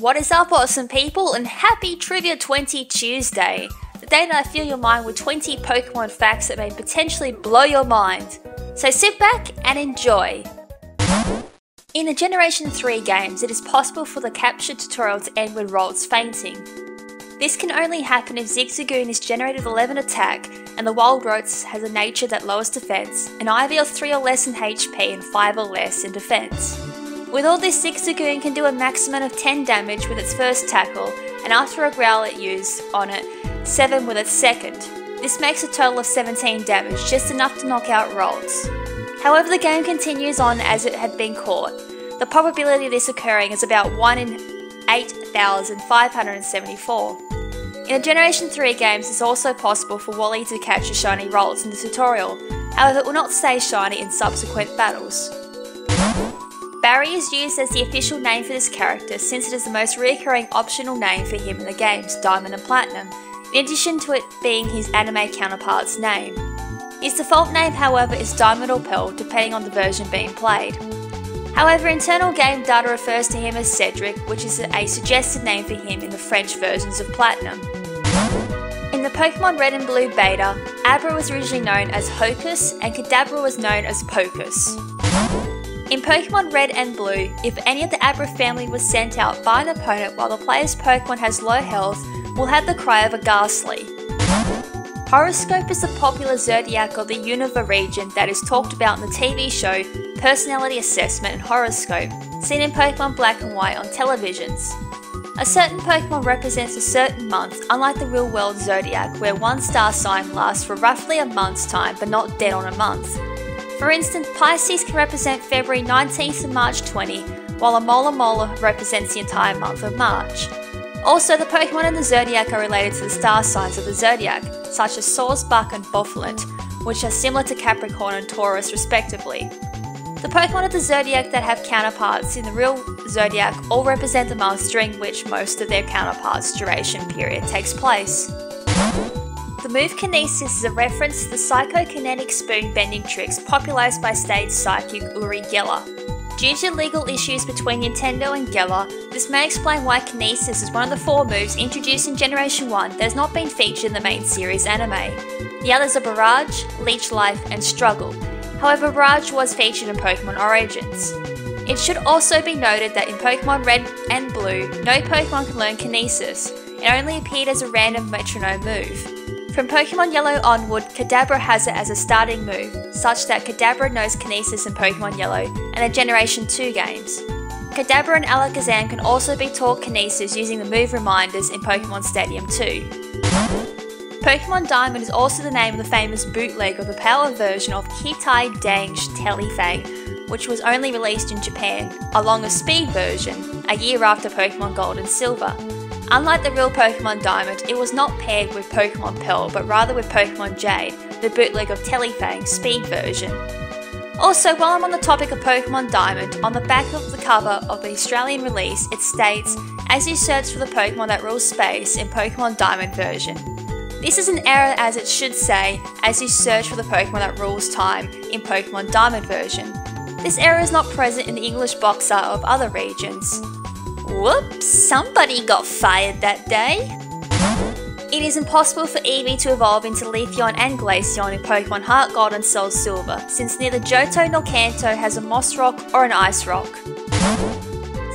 What is up, awesome people, and happy Trivia 20 Tuesday, the day that I fill your mind with 20 Pokemon facts that may potentially blow your mind. So sit back and enjoy. In the Generation 3 games, it is possible for the capture tutorial to end with Roltz fainting. This can only happen if Zigzagoon is generated 11 attack and the Wild Roltz has a nature that lowers defense, an IV of 3 or less in HP and 5 or less in defense. With all this, Zigzagoon can do a maximum of 10 damage with its first tackle, and after a growl it used on it, 7 with its second. This makes a total of 17 damage, just enough to knock out Roltz. However, the game continues on as it had been caught. The probability of this occurring is about 1 in 8,574. In the Generation 3 games, it's also possible for Wally to catch a shiny Roltz in the tutorial, however it will not stay shiny in subsequent battles. Barry is used as the official name for this character since it is the most recurring optional name for him in the games Diamond and Platinum, in addition to it being his anime counterpart's name. His default name, however, is Diamond or Pearl, depending on the version being played. However, internal game data refers to him as Cedric, which is a suggested name for him in the French versions of Platinum. In the Pokemon Red and Blue beta, Abra was originally known as Hocus and Kadabra was known as Pocus. In Pokemon Red and Blue, if any of the Abra family was sent out by an opponent while the player's Pokemon has low health, will have the cry of a Ghastly. Horoscope is the popular zodiac of the Unova region that is talked about in the TV show Personality Assessment and Horoscope, seen in Pokemon Black and White on televisions. A certain Pokemon represents a certain month, unlike the real world zodiac where one star sign lasts for roughly a month's time but not dead on a month. For instance, Pisces can represent February 19th to March 20, while a Mola Mola represents the entire month of March. Also, the Pokemon in the Zodiac are related to the star signs of the Zodiac, such as Sawsbuck and Bouffalant, which are similar to Capricorn and Taurus respectively. The Pokemon of the Zodiac that have counterparts in the real Zodiac all represent the months during which most of their counterparts' duration period takes place. The move Kinesis is a reference to the psychokinetic spoon bending tricks popularised by stage psychic Uri Geller. Due to legal issues between Nintendo and Geller, this may explain why Kinesis is one of the 4 moves introduced in Generation 1 that has not been featured in the main series anime. The others are Barrage, Leech Life, and Struggle. However, Barrage was featured in Pokemon Origins. It should also be noted that in Pokemon Red and Blue, no Pokemon can learn Kinesis. It only appeared as a random metronome move. From Pokemon Yellow onward, Kadabra has it as a starting move, such that Kadabra knows Kinesis in Pokemon Yellow and the Generation 2 games. Kadabra and Alakazam can also be taught Kinesis using the move reminders in Pokemon Stadium 2. Pokemon Diamond is also the name of the famous bootleg of the power version of Kitai Dange Telefang, which was only released in Japan, along with Speed version, a year after Pokemon Gold and Silver. Unlike the real Pokemon Diamond, it was not paired with Pokemon Pearl, but rather with Pokemon Jade, the bootleg of Telefang's Speed version. Also, while I'm on the topic of Pokemon Diamond, on the back of the cover of the Australian release, it states, "As you search for the Pokemon that rules space" in Pokemon Diamond version. This is an error as it should say, "As you search for the Pokemon that rules time" in Pokemon Diamond version. This error is not present in the English box art of other regions. Whoops, somebody got fired that day. It is impossible for Eevee to evolve into Leafeon and Glaceon in Pokemon Heart Gold and Soul Silver, since neither Johto nor Kanto has a Moss Rock or an Ice Rock.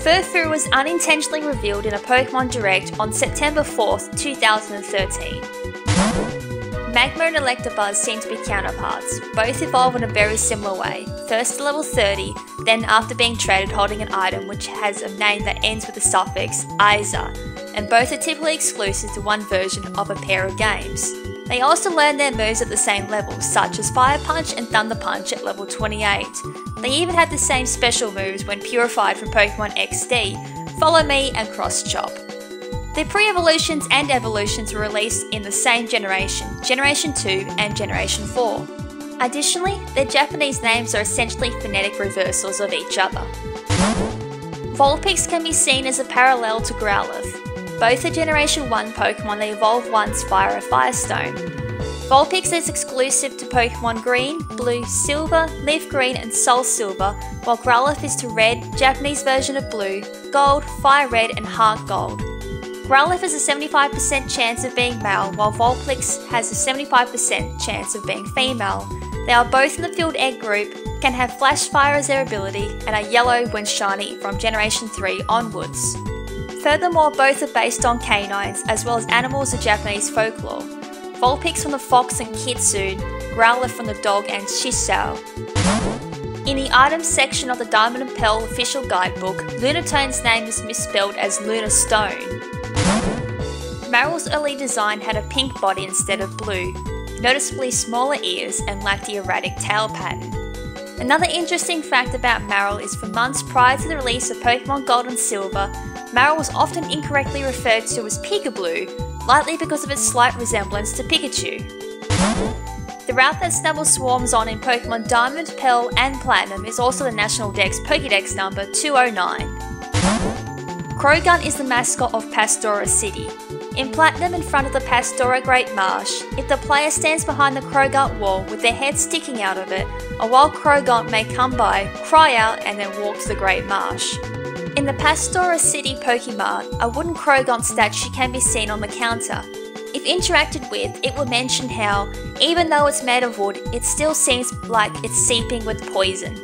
Furfrou was unintentionally revealed in a Pokemon Direct on September 4th, 2013. Magmar and Electabuzz seem to be counterparts. Both evolve in a very similar way, first to level 30, then after being traded holding an item which has a name that ends with the suffix "Iza", and both are typically exclusive to one version of a pair of games. They also learn their moves at the same levels, such as Fire Punch and Thunder Punch at level 28. They even have the same special moves when purified from Pokemon XD, Follow Me and Cross Chop. The pre-evolutions and evolutions were released in the same generation, Generation 2 and Generation 4. Additionally, their Japanese names are essentially phonetic reversals of each other. Vulpix can be seen as a parallel to Growlithe. Both are Generation 1 Pokemon that evolve once via a Firestone. Vulpix is exclusive to Pokemon Green, Blue, Silver, Leaf Green and Soul Silver, while Growlithe is to Red, Japanese version of Blue, Gold, Fire Red and Heart Gold. Growlithe has a 75% chance of being male, while Vulpix has a 75% chance of being female. They are both in the Field Egg group, can have Flash Fire as their ability, and are yellow when shiny from Generation 3 onwards. Furthermore, both are based on canines, as well as animals of Japanese folklore. Vulpix from the fox and kitsune, Growlithe from the dog and shisao. In the items section of the Diamond and Pearl official guidebook, Lunatone's name is misspelled as Luna Stone. Maryl's early design had a pink body instead of blue, noticeably smaller ears and lacked the erratic tail pattern. Another interesting fact about Marill is for months prior to the release of Pokemon Gold and Silver, Marill was often incorrectly referred to as Peekaboo, likely because of its slight resemblance to Pikachu. The route that Snubbull swarms on in Pokemon Diamond, Pearl and Platinum is also the National Dex Pokédex number 209. Croagunk is the mascot of Pastora City. In Platinum, in front of the Pastora Great Marsh, if the player stands behind the Croagunk wall with their head sticking out of it, a wild Croagunk may come by, cry out and then walk to the Great Marsh. In the Pastora City Pokemart, a wooden Croagunk statue can be seen on the counter. If interacted with, it will mention how, even though it's made of wood, it still seems like it's seeping with poison.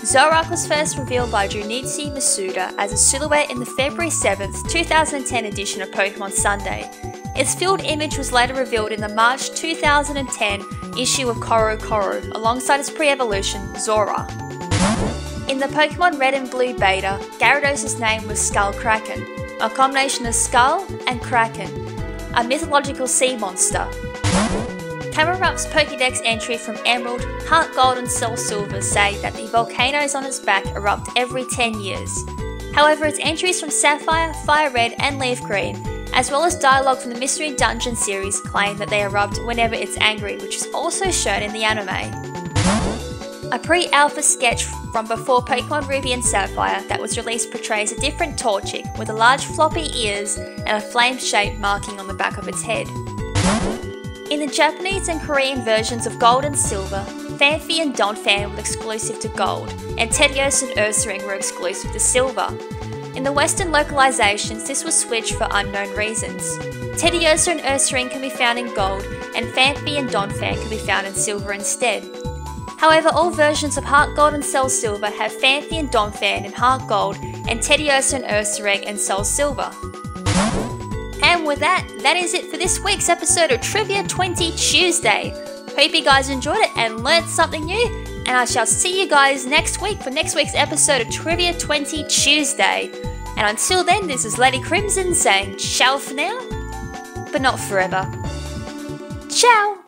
Zoroark was first revealed by Junichi Masuda as a silhouette in the February 7th, 2010 edition of Pokemon Sunday. Its field image was later revealed in the March 2010 issue of Koro Koro, alongside its pre-evolution, Zora. In the Pokemon Red and Blue beta, Gyarados' name was Skull Kraken, a combination of Skull and Kraken, a mythological sea monster. Camerup's Pokédex entry from Emerald, Heart Gold and Soul Silver say that the volcanoes on its back erupt every 10 years. However, its entries from Sapphire, Fire Red and Leaf Green, as well as dialogue from the Mystery Dungeon series, claim that they erupt whenever it's angry, which is also shown in the anime. A pre-alpha sketch from before Pokemon Ruby and Sapphire that was released portrays a different Torchic with a large floppy ears and a flame-shaped marking on the back of its head. In the Japanese and Korean versions of Gold and Silver, Phanpy and Donphan were exclusive to Gold, and Tedios and Ursaring were exclusive to Silver. In the Western localizations, this was switched for unknown reasons. Tediosa and Ursaring can be found in Gold, and Phanpy and Donphan can be found in Silver instead. However, all versions of Heart Gold and Soul Silver have Phanpy and Donphan in Heart Gold, and Tediosa and Ursaring in Soul Silver. And with that, that is it for this week's episode of Trivia 20 Tuesday. Hope you guys enjoyed it and learned something new, and I shall see you guys next week for next week's episode of Trivia 20 Tuesday. And until then, this is Lady KrimZen saying ciao for now, but not forever. Ciao!